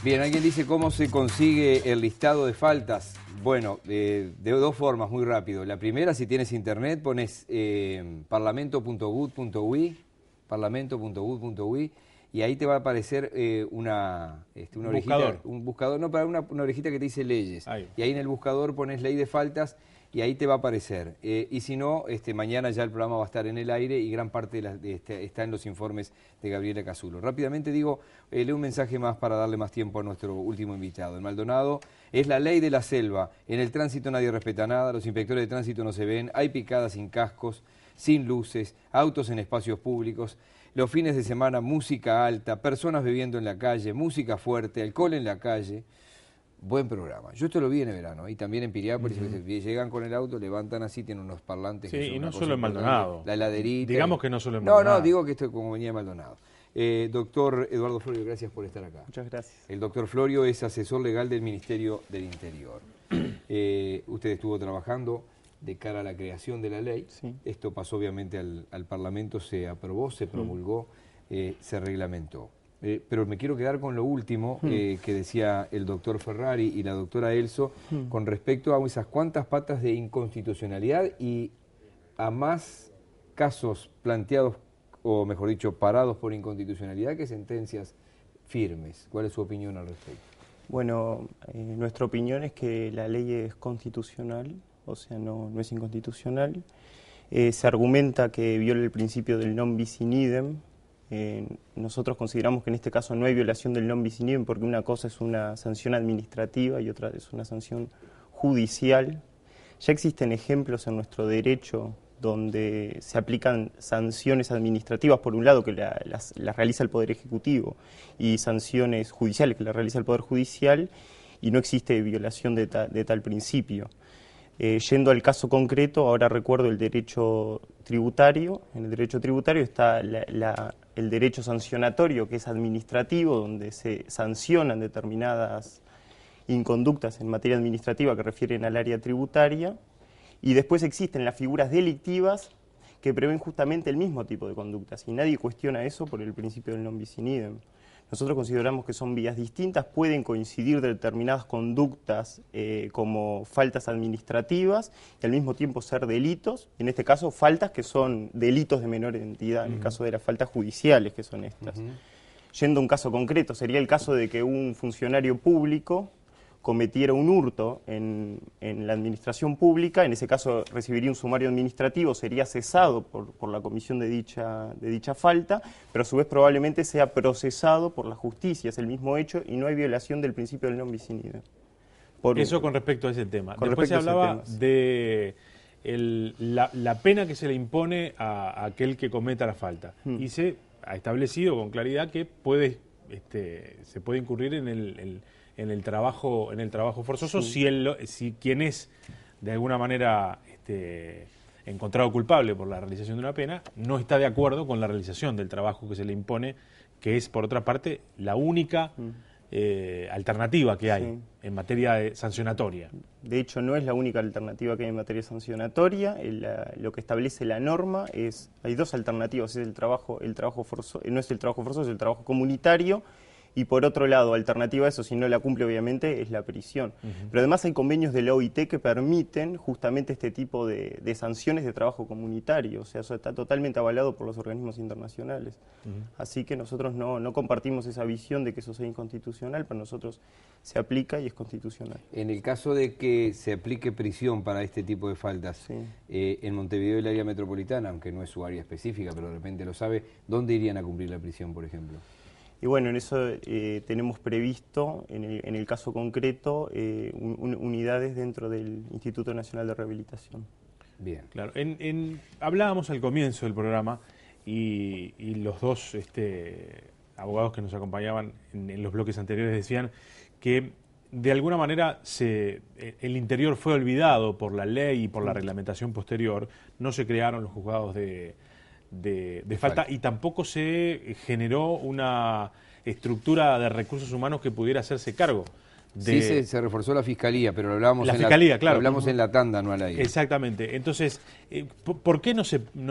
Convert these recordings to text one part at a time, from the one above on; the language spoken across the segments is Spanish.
Bien, alguien dice cómo se consigue el listado de faltas. Bueno, de dos formas, muy rápido. La primera, si tienes internet, pones parlamento.gud.ui y ahí te va a aparecer una orejita, un buscador, no, para una orejita que te dice leyes. Y ahí en el buscador pones ley de faltas y ahí te va a aparecer. Y si no, mañana ya el programa va a estar en el aire y gran parte está en los informes de Gabriela Casulo. Rápidamente digo, leo un mensaje más para darle más tiempo a nuestro último invitado. En Maldonado es la ley de la selva. En el tránsito nadie respeta nada, los inspectores de tránsito no se ven, hay picadas sin cascos, sin luces, autos en espacios públicos. Los fines de semana, música alta, personas bebiendo en la calle, música fuerte, alcohol en la calle. Buen programa. Yo esto lo vi en el verano, y también en Piriápolis, llegan con el auto, levantan así, tienen unos parlantes. Sí, y no solo en Maldonado. La heladerita. Digamos que no solo en Maldonado. No, digo que esto es como venía de Maldonado. Doctor Eduardo Florio, gracias por estar acá. Muchas gracias. El doctor Florio es asesor legal del Ministerio del Interior. Usted estuvo trabajando de cara a la creación de la ley. Sí. Esto pasó obviamente al Parlamento, se aprobó, se promulgó, se reglamentó. Pero me quiero quedar con lo último que decía el doctor Ferrari y la doctora Elso con respecto a esas cuantas patas de inconstitucionalidad y a más casos planteados, o mejor dicho, parados por inconstitucionalidad que sentencias firmes. ¿Cuál es su opinión al respecto? Bueno, nuestra opinión es que la ley es constitucional, o sea, no es inconstitucional. Se argumenta que viola el principio del non bis in idem. Nosotros consideramos que en este caso no hay violación del non bis in idem porque una cosa es una sanción administrativa y otra es una sanción judicial. Ya existen ejemplos en nuestro derecho donde se aplican sanciones administrativas, por un lado, que las realiza el Poder Ejecutivo, y sanciones judiciales que las realiza el Poder Judicial, y no existe violación de tal principio. Yendo al caso concreto, ahora recuerdo el derecho tributario. En el derecho tributario está el derecho sancionatorio, que es administrativo, donde se sancionan determinadas inconductas en materia administrativa que refieren al área tributaria, y después existen las figuras delictivas que prevén justamente el mismo tipo de conductas, y nadie cuestiona eso por el principio del non bis in idem. Nosotros consideramos que son vías distintas, pueden coincidir determinadas conductas como faltas administrativas y al mismo tiempo ser delitos, en este caso faltas que son delitos de menor entidad, en el caso de las faltas judiciales que son estas. Yendo a un caso concreto, sería el caso de que un funcionario público cometiera un hurto en la administración pública, en ese caso recibiría un sumario administrativo, sería cesado por la comisión de dicha falta, pero a su vez probablemente sea procesado por la justicia, es el mismo hecho y no hay violación del principio del non bis in idem. Eso con respecto a ese tema. Después se hablaba de la pena que se le impone a aquel que cometa la falta, y se ha establecido con claridad que se puede incurrir en el trabajo forzoso, si quien es de alguna manera encontrado culpable por la realización de una pena no está de acuerdo con la realización del trabajo que se le impone, que es por otra parte la única alternativa que hay en materia sancionatoria. De hecho, no es la única alternativa que hay en materia sancionatoria. Lo que establece la norma hay dos alternativas, es el trabajo forzoso, no es el trabajo forzoso, es el trabajo comunitario. Y por otro lado, alternativa a eso, si no la cumple obviamente, es la prisión. Pero además hay convenios de la OIT que permiten justamente este tipo de sanciones de trabajo comunitario. O sea, eso está totalmente avalado por los organismos internacionales. Así que nosotros no compartimos esa visión de que eso sea inconstitucional, para nosotros se aplica y es constitucional. En el caso de que se aplique prisión para este tipo de faltas, en Montevideo y el área metropolitana, aunque no es su área específica, pero de repente lo sabe, ¿dónde irían a cumplir la prisión, por ejemplo? Y bueno, en eso tenemos previsto, en el caso concreto, unidades dentro del Instituto Nacional de Rehabilitación. Bien. Claro. Hablábamos al comienzo del programa y los dos abogados que nos acompañaban en los bloques anteriores decían que de alguna manera el interior fue olvidado por la ley y por la reglamentación posterior, no se crearon los juzgados de falta y tampoco se generó una estructura de recursos humanos que pudiera hacerse cargo. Sí, se reforzó la fiscalía, pero lo hablábamos, claro. Hablamos en la tanda, no al aire. Exactamente. Entonces, ¿por qué no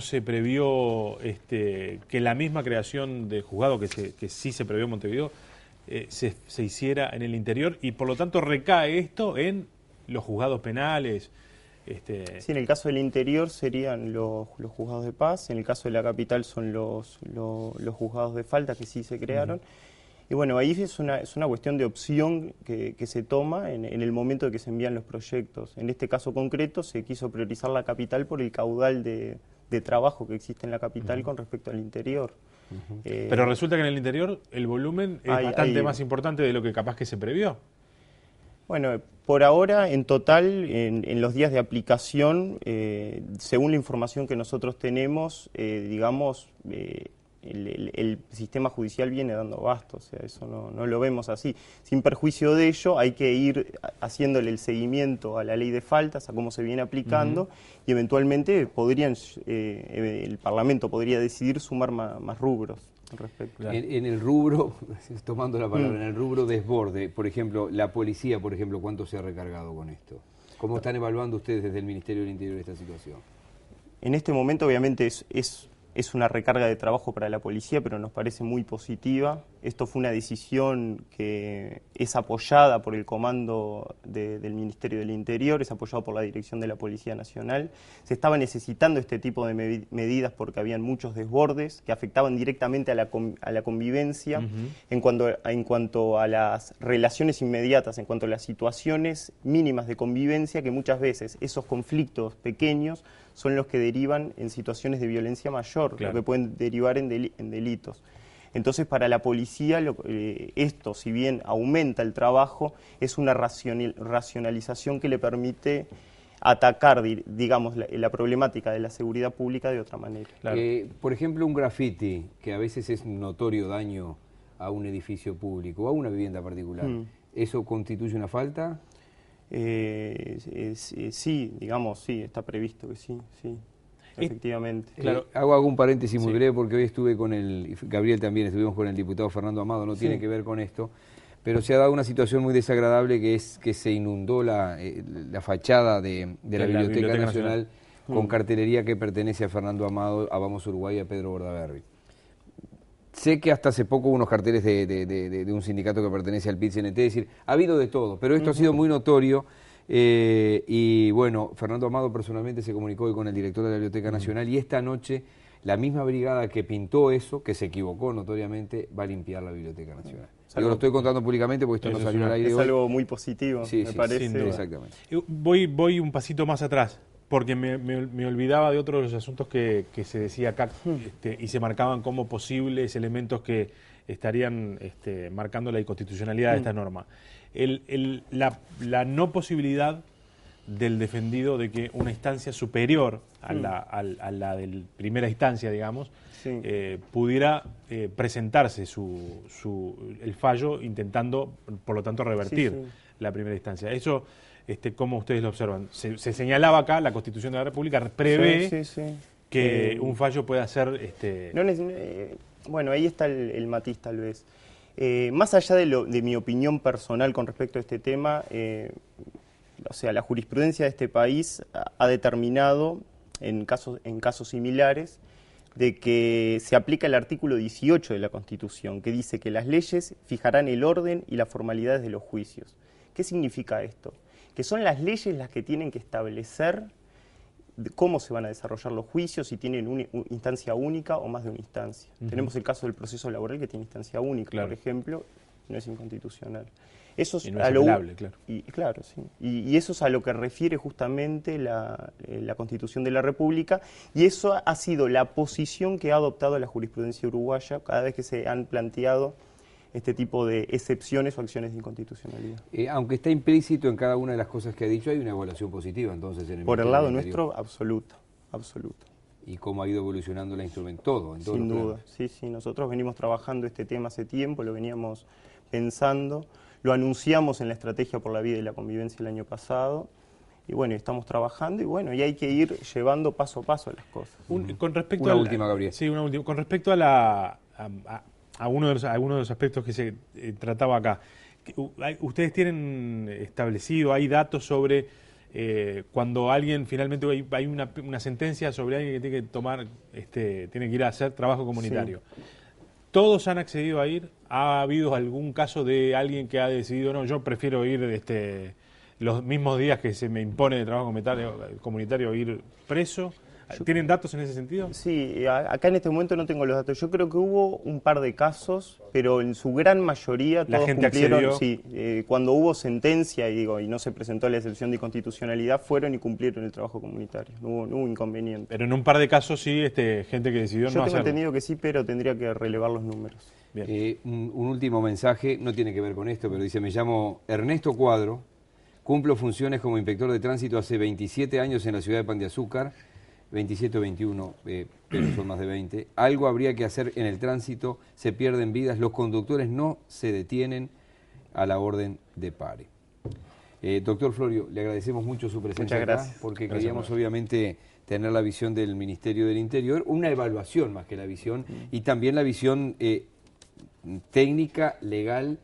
se previó que la misma creación de juzgado que sí se previó en Montevideo se hiciera en el interior y por lo tanto recae esto en los juzgados penales. Sí, en el caso del interior serían los juzgados de paz, en el caso de la capital son los juzgados de falta que sí se crearon. Y bueno, ahí es una cuestión de opción que se toma en el momento de que se envían los proyectos. En este caso concreto se quiso priorizar la capital por el caudal de trabajo que existe en la capital con respecto al interior. Pero resulta que en el interior el volumen es bastante más importante de lo que capaz que se previó. Bueno, por ahora, en total, en los días de aplicación, según la información que nosotros tenemos, digamos, el sistema judicial viene dando abasto, o sea, eso no lo vemos así. Sin perjuicio de ello, hay que ir haciéndole el seguimiento a la ley de faltas, a cómo se viene aplicando, y eventualmente el Parlamento podría decidir sumar más rubros. Claro. En el rubro, tomando la palabra, en el rubro desborde, por ejemplo, la policía, por ejemplo, ¿cuánto se ha recargado con esto? ¿Cómo están evaluando ustedes desde el Ministerio del Interior esta situación? En este momento, obviamente, es una recarga de trabajo para la policía, pero nos parece muy positiva. Esto fue una decisión que es apoyada por el comando del Ministerio del Interior, es apoyado por la Dirección de la Policía Nacional. Se estaba necesitando este tipo de medidas porque habían muchos desbordes que afectaban directamente a la convivencia en cuanto a las relaciones inmediatas, en cuanto a las situaciones mínimas de convivencia, que muchas veces esos conflictos pequeños son los que derivan en situaciones de violencia mayor, lo que pueden derivar en delitos. Entonces, para la policía, esto, si bien aumenta el trabajo, es una racionalización que le permite atacar, digamos, la problemática de la seguridad pública de otra manera. Claro. Por ejemplo, un graffiti, que a veces es un notorio daño a un edificio público o a una vivienda particular, ¿eso constituye una falta? Sí, digamos, sí, está previsto que sí. Efectivamente. Claro. Hago un paréntesis muy breve porque hoy estuve con Gabriel también, estuvimos con el diputado Fernando Amado, no tiene que ver con esto, pero se ha dado una situación muy desagradable que es que se inundó la fachada de la Biblioteca Nacional con cartelería que pertenece a Fernando Amado, a Vamos Uruguay y a Pedro Bordaberry. Sé que hasta hace poco hubo unos carteles de un sindicato que pertenece al PIT-CNT, es decir, ha habido de todo, pero esto ha sido muy notorio. Y bueno, Fernando Amado personalmente se comunicó hoy con el director de la Biblioteca Nacional y esta noche la misma brigada que pintó eso, que se equivocó notoriamente, va a limpiar la Biblioteca Nacional. Yo lo estoy contando públicamente porque esto no salió al aire hoy. Es algo muy positivo, me parece. Sin duda. Exactamente. Voy un pasito más atrás, porque me olvidaba de otros de los asuntos que se decía acá y se marcaban como posibles elementos que estarían marcando la inconstitucionalidad de esta norma. La no posibilidad del defendido de que una instancia superior a la de primera instancia, digamos, pudiera presentarse el fallo intentando, por lo tanto, revertir la primera instancia. Eso, ¿cómo ustedes lo observan? Se señalaba acá, la Constitución de la República prevé que un fallo pueda ser... Bueno, ahí está el matiz, tal vez. Más allá de mi opinión personal con respecto a este tema, o sea, la jurisprudencia de este país ha determinado, en casos similares, de que se aplica el artículo 18 de la Constitución, que dice que las leyes fijarán el orden y las formalidades de los juicios. ¿Qué significa esto? Que son las leyes las que tienen que establecer cómo se van a desarrollar los juicios, si tienen una instancia única o más de una instancia. Tenemos el caso del proceso laboral que tiene instancia única, por ejemplo, no es inconstitucional. Eso es apelable, claro. Claro, sí. Y eso es a lo que refiere justamente la Constitución de la República, y eso ha sido la posición que ha adoptado la jurisprudencia uruguaya cada vez que se han planteado este tipo de excepciones o acciones de inconstitucionalidad. Aunque está implícito en cada una de las cosas que ha dicho, hay una evaluación positiva entonces en el Por el lado nuestro, absoluta. ¿Y cómo ha ido evolucionando la todo? Sin duda, sí, nosotros venimos trabajando este tema hace tiempo, lo veníamos pensando, lo anunciamos en la Estrategia por la Vida y la Convivencia el año pasado, y bueno, estamos trabajando, y bueno, y hay que ir llevando paso a paso las cosas. Con respecto una última, Gabriel. Sí, una última. Con respecto a algunos de los aspectos que se trataba acá, ¿ustedes tienen establecido, hay datos sobre cuando alguien finalmente hay una sentencia sobre alguien que tiene que tomar, tiene que ir a hacer trabajo comunitario? ¿Todos han accedido a ir? ¿Ha habido algún caso de alguien que ha decidido, no, yo prefiero ir los mismos días que se me impone de trabajo comunitario ir preso? ¿Tienen datos en ese sentido? Sí, acá en este momento no tengo los datos. Yo creo que hubo un par de casos, pero en su gran mayoría todos cumplieron. Sí, cuando hubo sentencia y no se presentó la excepción de inconstitucionalidad, fueron y cumplieron el trabajo comunitario. No hubo inconveniente. Pero en un par de casos sí, gente que decidió no hacerlo. Yo tengo entendido que sí, pero tendría que relevar los números. Un último mensaje, no tiene que ver con esto, pero dice, me llamo Ernesto Cuadro, cumplo funciones como inspector de tránsito hace 27 años en la ciudad de Pan de Azúcar, 27 o 21, pero son más de 20. Algo habría que hacer en el tránsito, se pierden vidas, los conductores no se detienen a la orden de pare. Doctor Florio, le agradecemos mucho su presencia acá, porque queríamos obviamente tener la visión del Ministerio del Interior, una evaluación más que la visión, y también la visión técnica, legal.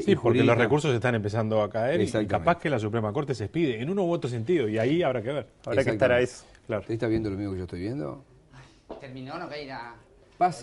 Sí, porque los recursos están empezando a caer y capaz que la Suprema Corte se expide en uno u otro sentido, y ahí habrá que ver. Habrá que estar a eso. Claro. ¿Usted está viendo lo mismo que yo estoy viendo? Ay, terminó Nogueira.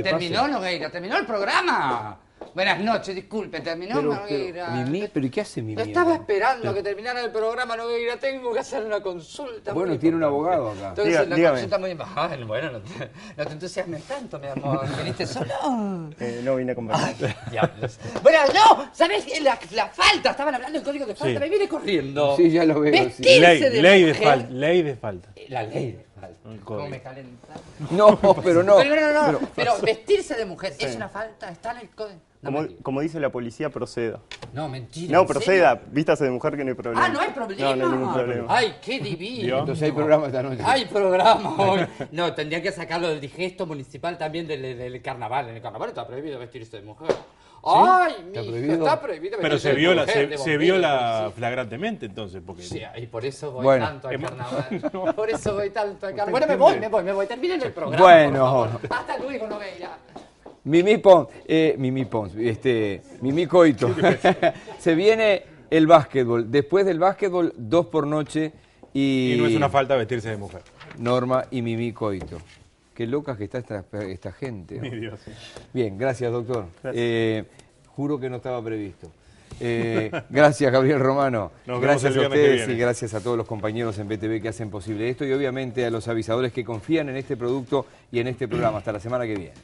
Terminó Nogueira, terminó el programa. Buenas noches, disculpe, terminó Nogueira. ¿Pero y qué hace Mimi? Estaba esperando que terminara el programa, Nogueira. Tengo que hacer una consulta. Bueno, tiene un abogado acá. Tengo que hacer una consulta muy importante. Bueno, no te entusiasmes tanto, mi amor. ¿Viniste solo? No vine a conversar. Diablos. Bueno, no, ¿sabés? La falta, estaban hablando del código de falta, me viene corriendo. Sí, ya lo veo. Ley de falta. La ley de falta. ¿Cómo me calenta? No, pero no. Pero vestirse de mujer es una falta, está en el código. Como dice la policía, proceda. No, mentira. No, proceda. Vístase de mujer que no hay problema. Ah, no hay problema. No hay ningún problema. Ay, qué divino. Entonces hay programa esta noche. Hay programa hoy. No, tendría que sacarlo del digesto municipal también del carnaval. En el carnaval está prohibido vestirse de mujer. Ay, está prohibido. Pero se viola flagrantemente entonces. Porque... Sí, y por eso voy tanto al carnaval. Por eso voy tanto al carnaval. Bueno, me voy. Terminen el programa. Bueno. Hasta luego, Nogueira. Mimi Coito. Se viene el básquetbol. Después del básquetbol, 2 por noche. Y no es una falta vestirse de mujer. Norma y Mimi Coito. Qué locas que está esta gente. Mi Dios. Bien, gracias, doctor. Gracias. Juro que no estaba previsto. Gracias, Gabriel Romano. Gracias a ustedes y gracias a todos los compañeros en BTV que hacen posible esto y obviamente a los avisadores que confían en este producto y en este programa. Hasta la semana que viene.